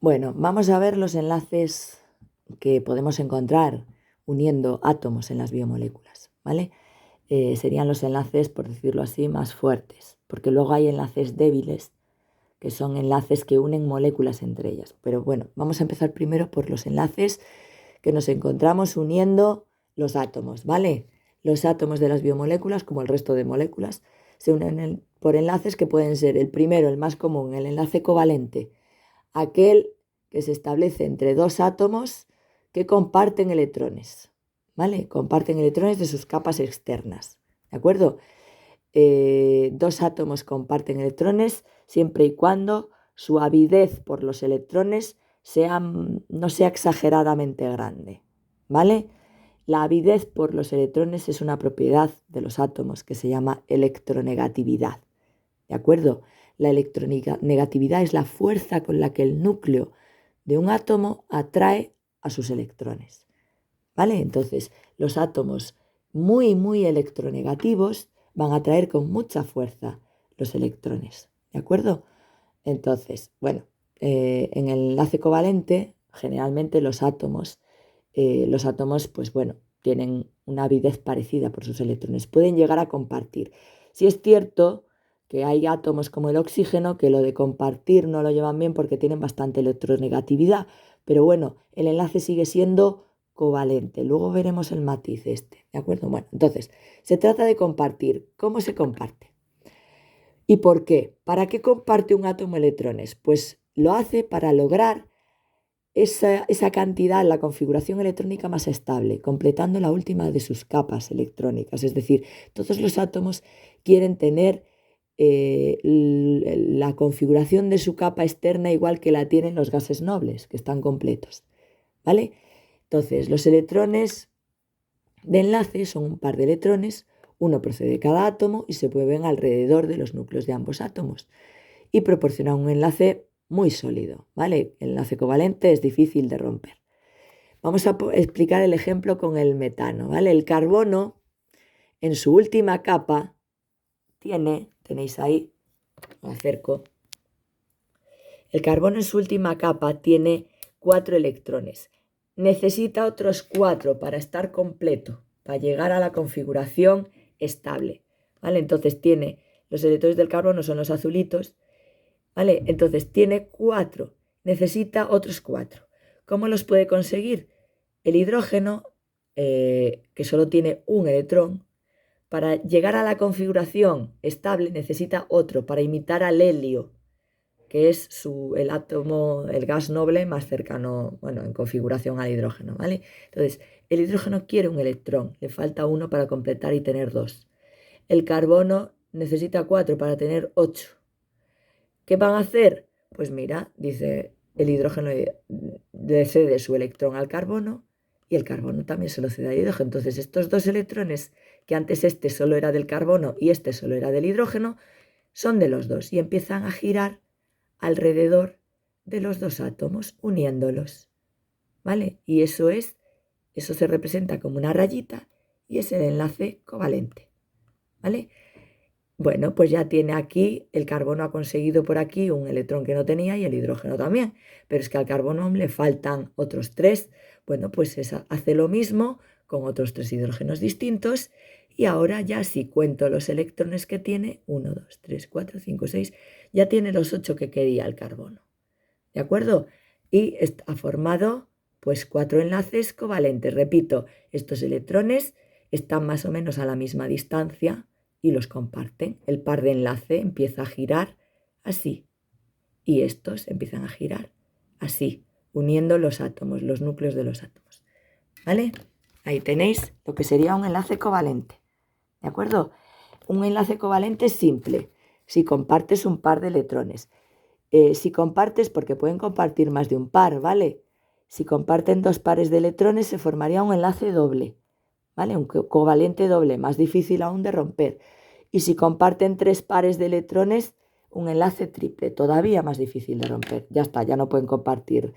Bueno, vamos a ver los enlaces que podemos encontrar uniendo átomos en las biomoléculas, ¿vale? Serían los enlaces, por decirlo así, más fuertes, porque luego hay enlaces débiles, que son enlaces que unen moléculas entre ellas. Pero bueno, vamos a empezar primero por los enlaces que nos encontramos uniendo los átomos, ¿vale? Los átomos de las biomoléculas, como el resto de moléculas, se unen por enlaces que pueden ser el primero, el más común, el enlace covalente, aquel que se establece entre dos átomos que comparten electrones, ¿vale? Comparten electrones de sus capas externas, ¿de acuerdo? Dos átomos comparten electrones siempre y cuando su avidez por los electrones no sea exageradamente grande, ¿vale? La avidez por los electrones es una propiedad de los átomos que se llama electronegatividad, ¿de acuerdo? La electronegatividad es la fuerza con la que el núcleo de un átomo atrae a sus electrones, ¿vale? Entonces, los átomos muy electronegativos van a atraer con mucha fuerza los electrones, ¿de acuerdo? Entonces, bueno, en el enlace covalente, generalmente los átomos, pues bueno, tienen una avidez parecida por sus electrones, pueden llegar a compartir. Si es cierto que hay átomos como el oxígeno que lo de compartir no lo llevan bien porque tienen bastante electronegatividad, pero bueno, el enlace sigue siendo covalente. Luego veremos el matiz este, ¿de acuerdo? Bueno, entonces, se trata de compartir. ¿Cómo se comparte? ¿Y por qué? ¿Para qué comparte un átomo electrones? Pues lo hace para lograr esa cantidad, la configuración electrónica más estable, completando la última de sus capas electrónicas. Es decir, todos los átomos quieren tener la configuración de su capa externa igual que la tienen los gases nobles, que están completos, ¿vale? Entonces, los electrones de enlace son un par de electrones, uno procede de cada átomo y se mueven alrededor de los núcleos de ambos átomos y proporcionan un enlace muy sólido, ¿vale? El enlace covalente es difícil de romper. Vamos a explicar el ejemplo con el metano, ¿vale? El carbono en su última capa tenéis ahí, lo acerco, el carbono en su última capa tiene 4 electrones. Necesita otros 4 para estar completo, para llegar a la configuración estable, ¿vale? Entonces los electrones del carbono son los azulitos, ¿vale? Entonces tiene 4, necesita otros 4. ¿Cómo los puede conseguir? El hidrógeno, que solo tiene un electrón, para llegar a la configuración estable necesita otro para imitar al helio, que es el átomo, el gas noble más cercano, bueno, en configuración al hidrógeno, ¿vale? Entonces, el hidrógeno quiere un electrón, le falta uno para completar y tener 2. El carbono necesita 4 para tener 8. ¿Qué van a hacer? Pues mira, dice el hidrógeno le cede su electrón al carbono y el carbono también se lo cede al hidrógeno. Entonces, estos dos electrones, que antes este solo era del carbono y este solo era del hidrógeno, son de los dos y empiezan a girar alrededor de los dos átomos, uniéndolos, ¿vale? Y eso se representa como una rayita y es el enlace covalente, ¿vale? Bueno, pues ya tiene aquí, el carbono ha conseguido por aquí un electrón que no tenía y el hidrógeno también, pero es que al carbono le faltan otros 3. Bueno, pues hace lo mismo con otros 3 hidrógenos distintos y ahora ya si cuento los electrones que tiene, 1, 2, 3, 4, 5, 6, ya tiene los 8 que quería el carbono, ¿de acuerdo? Y ha formado pues 4 enlaces covalentes. Repito, estos electrones están más o menos a la misma distancia y los comparten. El par de enlace empieza a girar así y estos empiezan a girar así, uniendo los átomos, los núcleos de los átomos, ¿vale? Ahí tenéis lo que sería un enlace covalente, ¿de acuerdo? Un enlace covalente es simple si compartes un par de electrones. Si compartes, porque pueden compartir más de un par, ¿vale? Si comparten 2 pares de electrones se formaría un enlace doble, ¿vale? Un covalente doble, más difícil aún de romper. Y si comparten 3 pares de electrones, un enlace triple, todavía más difícil de romper. Ya está, ya no pueden compartir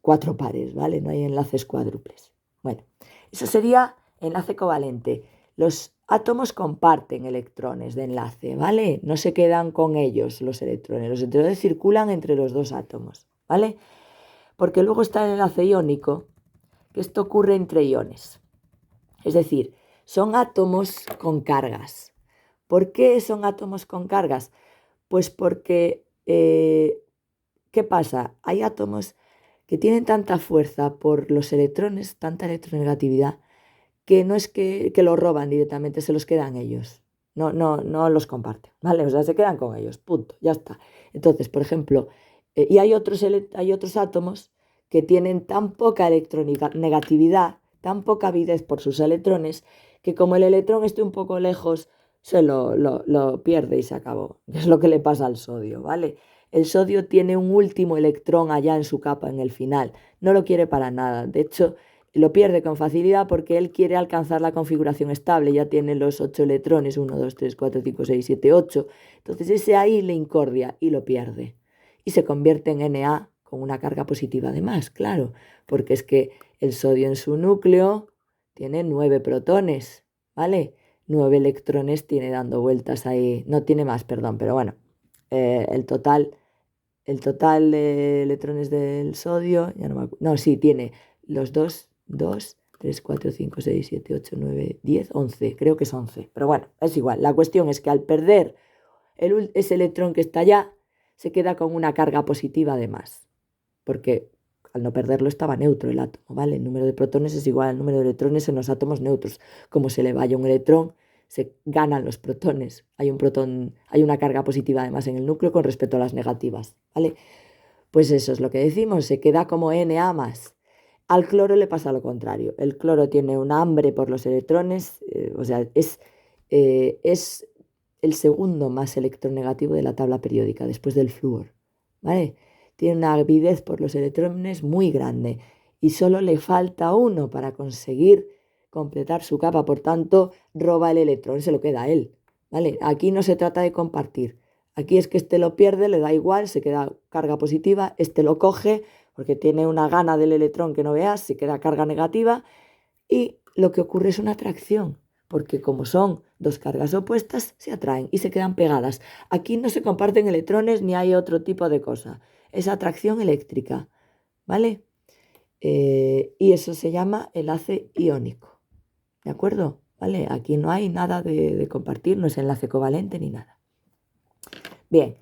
4 pares, ¿vale? No hay enlaces cuádruples. Bueno, eso sería enlace covalente. Los átomos comparten electrones de enlace, ¿vale? No se quedan con ellos los electrones. Los electrones circulan entre los dos átomos. ¿vale? Porque luego está el enlace iónico, que esto ocurre entre iones. Es decir, son átomos con cargas. ¿Por qué son átomos con cargas? Pues porque, ¿qué pasa? Hay átomos que tienen tanta fuerza por los electrones, tanta electronegatividad, que no es que los roban directamente, se los quedan ellos. No los comparten, ¿vale? O sea, se quedan con ellos, punto, ya está. Entonces, por ejemplo, y hay otros átomos que tienen tan poca electronegatividad, tan poca avidez por sus electrones, que como el electrón esté un poco lejos, lo pierde y se acabó. Es lo que le pasa al sodio, ¿vale? El sodio tiene un último electrón allá en su capa, en el final. No lo quiere para nada. De hecho, lo pierde con facilidad porque él quiere alcanzar la configuración estable. Ya tiene los 8 electrones, 1, 2, 3, 4, 5, 6, 7, 8. Entonces ese ahí le incordia y lo pierde. Y se convierte en Na con una carga positiva además, claro. Porque es que el sodio en su núcleo tiene 9 protones, ¿vale? 9 electrones tiene dando vueltas ahí. No tiene más, perdón, pero bueno. El total de electrones del sodio, ya no me acuerdo. No, sí, tiene los 2, 3, 4, 5, 6, 7, 8, 9, 10, 11. Creo que es 11. Pero bueno, es igual. La cuestión es que al perder ese electrón que está allá, se queda con una carga positiva de más. Porque al no perderlo estaba neutro el átomo, ¿vale? El número de protones es igual al número de electrones en los átomos neutros. Como se le vaya un electrón, se ganan los protones. Hay una carga positiva además en el núcleo con respecto a las negativas, ¿vale? Pues eso es lo que decimos, se queda como Na más. Al cloro le pasa lo contrario. El cloro tiene un hambre por los electrones, o sea, es el segundo más electronegativo de la tabla periódica, después del flúor, ¿vale? Tiene una avidez por los electrones muy grande y solo le falta uno para conseguir completar su capa, por tanto, roba el electrón, se lo queda a él, ¿vale? Aquí no se trata de compartir. Aquí es que este lo pierde, le da igual, se queda carga positiva, este lo coge porque tiene una gana del electrón que no veas, se queda carga negativa y lo que ocurre es una atracción, porque como son dos cargas opuestas, se atraen y se quedan pegadas. Aquí no se comparten electrones ni hay otro tipo de cosa, es atracción eléctrica, ¿vale? Y eso se llama enlace iónico, ¿de acuerdo? ¿Vale? Aquí no hay nada de compartir, no es enlace covalente ni nada. Bien.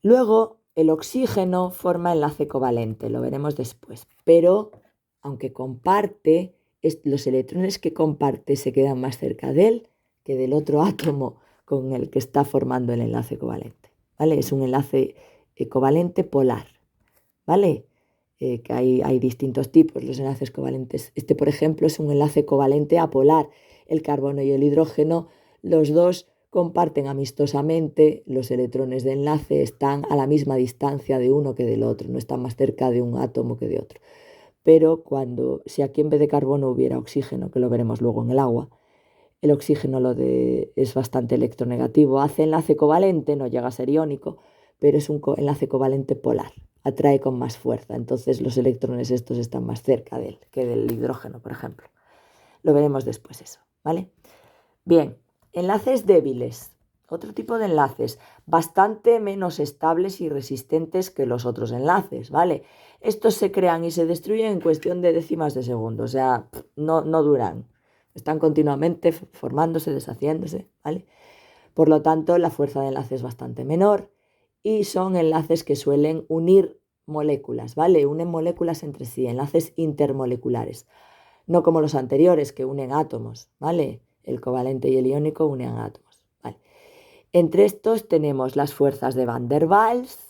Luego, el oxígeno forma enlace covalente, lo veremos después, pero aunque comparte, los electrones que comparte se quedan más cerca de él que del otro átomo con el que está formando el enlace covalente, ¿vale? Es un enlace covalente polar, ¿vale? Que hay distintos tipos, los enlaces covalentes. Este, por ejemplo, es un enlace covalente apolar. El carbono y el hidrógeno, los dos comparten amistosamente los electrones de enlace, están a la misma distancia de uno que del otro, no están más cerca de un átomo que de otro. Pero si aquí en vez de carbono hubiera oxígeno, que lo veremos luego en el agua, el oxígeno es bastante electronegativo, hace enlace covalente, no llega a ser iónico, pero es un enlace covalente polar, atrae con más fuerza, entonces los electrones estos están más cerca de él que del hidrógeno, por ejemplo. Lo veremos después eso, ¿vale? Bien, enlaces débiles, otro tipo de enlaces, bastante menos estables y resistentes que los otros enlaces, ¿vale? Estos se crean y se destruyen en cuestión de décimas de segundo, o sea, no duran, están continuamente formándose, deshaciéndose, ¿vale? Por lo tanto, la fuerza de enlace es bastante menor y son enlaces que suelen unir moléculas, ¿vale? Unen moléculas entre sí, enlaces intermoleculares, no como los anteriores que unen átomos, ¿vale? El covalente y el iónico unen átomos, ¿vale? Entre estos tenemos las fuerzas de Van der Waals,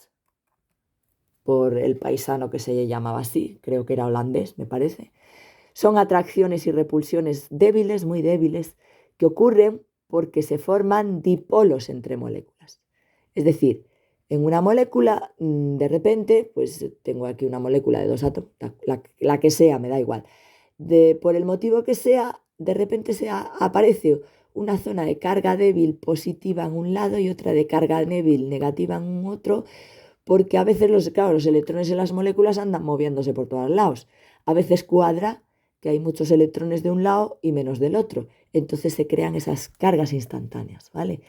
por el paisano que se llamaba así, creo que era holandés, me parece. Son atracciones y repulsiones débiles, muy débiles, que ocurren porque se forman dipolos entre moléculas. Es decir, en una molécula, de repente, pues tengo aquí una molécula de dos átomos, la que sea, me da igual. Por el motivo que sea, de repente aparece una zona de carga débil positiva en un lado y otra de carga débil negativa en un otro, porque a veces los electrones en las moléculas andan moviéndose por todos lados. A veces cuadra que hay muchos electrones de un lado y menos del otro. Entonces se crean esas cargas instantáneas, ¿vale?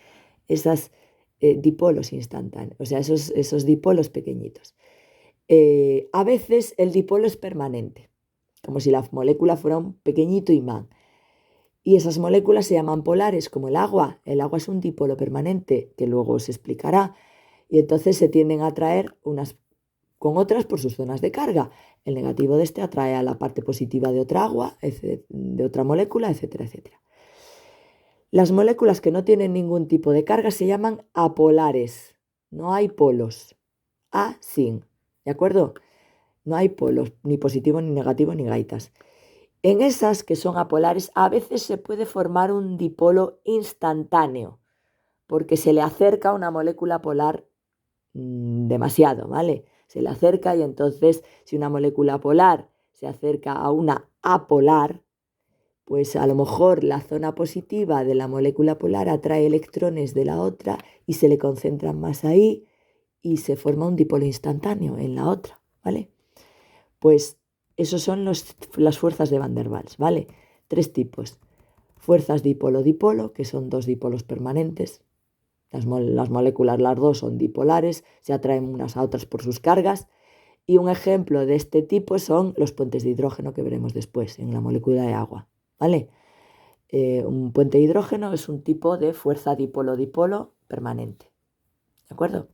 Esas dipolos instantáneos, o sea, esos dipolos pequeñitos. A veces el dipolo es permanente, como si la molécula fuera un pequeñito imán. Y esas moléculas se llaman polares, como el agua. El agua es un dipolo permanente, que luego se explicará. Y entonces se tienden a atraer unas con otras por sus zonas de carga. El negativo de este atrae a la parte positiva de otra agua, de otra molécula, etcétera, etcétera. Las moléculas que no tienen ningún tipo de carga se llaman apolares. No hay polos. A sin. ¿De acuerdo? No hay polos, ni positivo, ni negativo, ni gaitas. En esas que son apolares, a veces se puede formar un dipolo instantáneo, porque se le acerca una molécula polar demasiado, ¿vale? Se le acerca y entonces si una molécula polar se acerca a una apolar, pues a lo mejor la zona positiva de la molécula polar atrae electrones de la otra y se le concentran más ahí y se forma un dipolo instantáneo en la otra, ¿vale? Pues esos son las fuerzas de Van der Waals, ¿vale? 3 tipos. Fuerzas dipolo-dipolo, que son 2 dipolos permanentes. Las moléculas, las dos, son dipolares, se atraen unas a otras por sus cargas. Y un ejemplo de este tipo son los puentes de hidrógeno que veremos después en la molécula de agua, ¿vale? Un puente de hidrógeno es un tipo de fuerza dipolo-dipolo permanente, ¿de acuerdo?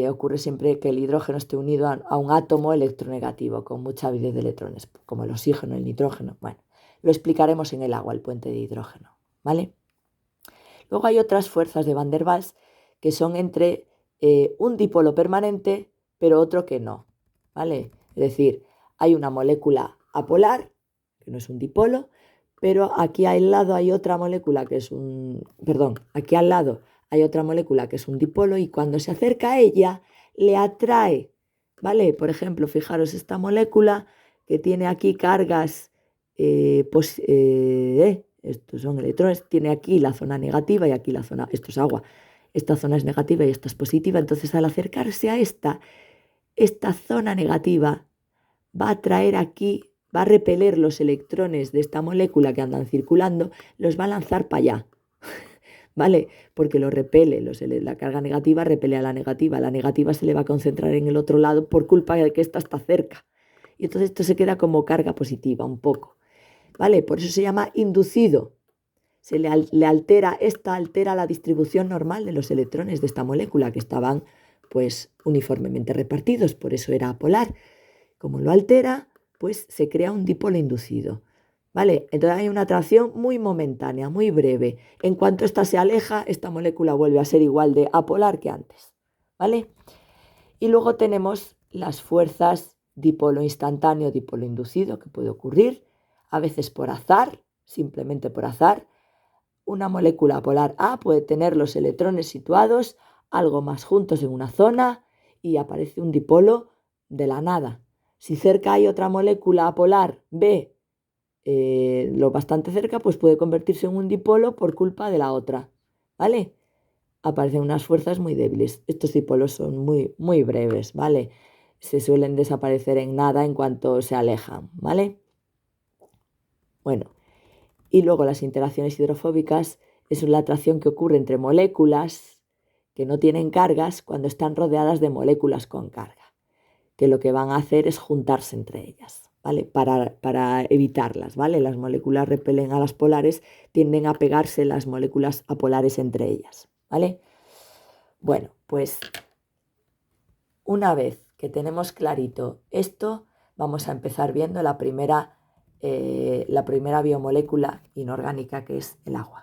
Ocurre siempre que el hidrógeno esté unido a un átomo electronegativo con mucha avidez de electrones, como el oxígeno, el nitrógeno. Bueno, lo explicaremos en el agua, el puente de hidrógeno, ¿vale? Luego hay otras fuerzas de Van der Waals que son entre un dipolo permanente, pero otro que no, ¿vale? Es decir, hay una molécula apolar, que no es un dipolo, pero aquí al lado hay otra molécula que es aquí al lado hay otra molécula que es un dipolo y cuando se acerca a ella le atrae, ¿vale? Por ejemplo, fijaros esta molécula que tiene aquí cargas, estos son electrones, tiene aquí la zona negativa y aquí la zona, esto es agua, esta zona es negativa y esta es positiva, entonces al acercarse a esta zona negativa va a atraer aquí, va a repeler los electrones de esta molécula que andan circulando, los va a lanzar para allá, ¿vale? Porque lo repele, la carga negativa repele a la negativa se le va a concentrar en el otro lado por culpa de que esta está cerca. Y entonces esto se queda como carga positiva un poco, ¿vale? Por eso se llama inducido. Esta altera la distribución normal de los electrones de esta molécula que estaban pues uniformemente repartidos, por eso era polar. Como lo altera, pues se crea un dipolo inducido, ¿vale? Entonces hay una atracción muy momentánea, muy breve. En cuanto esta se aleja, esta molécula vuelve a ser igual de apolar que antes, ¿vale? Y luego tenemos las fuerzas dipolo instantáneo, dipolo inducido, que puede ocurrir, a veces por azar, simplemente por azar. Una molécula polar A puede tener los electrones situados algo más juntos en una zona y aparece un dipolo de la nada. Si cerca hay otra molécula polar B, lo bastante cerca, pues puede convertirse en un dipolo por culpa de la otra, ¿vale? Aparecen unas fuerzas muy débiles. Estos dipolos son muy, muy breves, ¿vale? Se suelen desaparecer en nada en cuanto se alejan, ¿vale? Bueno, y luego las interacciones hidrofóbicas es la atracción que ocurre entre moléculas que no tienen cargas cuando están rodeadas de moléculas con carga, que lo que van a hacer es juntarse entre ellas, ¿vale? Para evitarlas, ¿vale? Las moléculas repelen a las polares, tienden a pegarse las moléculas apolares entre ellas, ¿vale? Bueno, pues una vez que tenemos clarito esto, vamos a empezar viendo la primera biomolécula inorgánica que es el agua.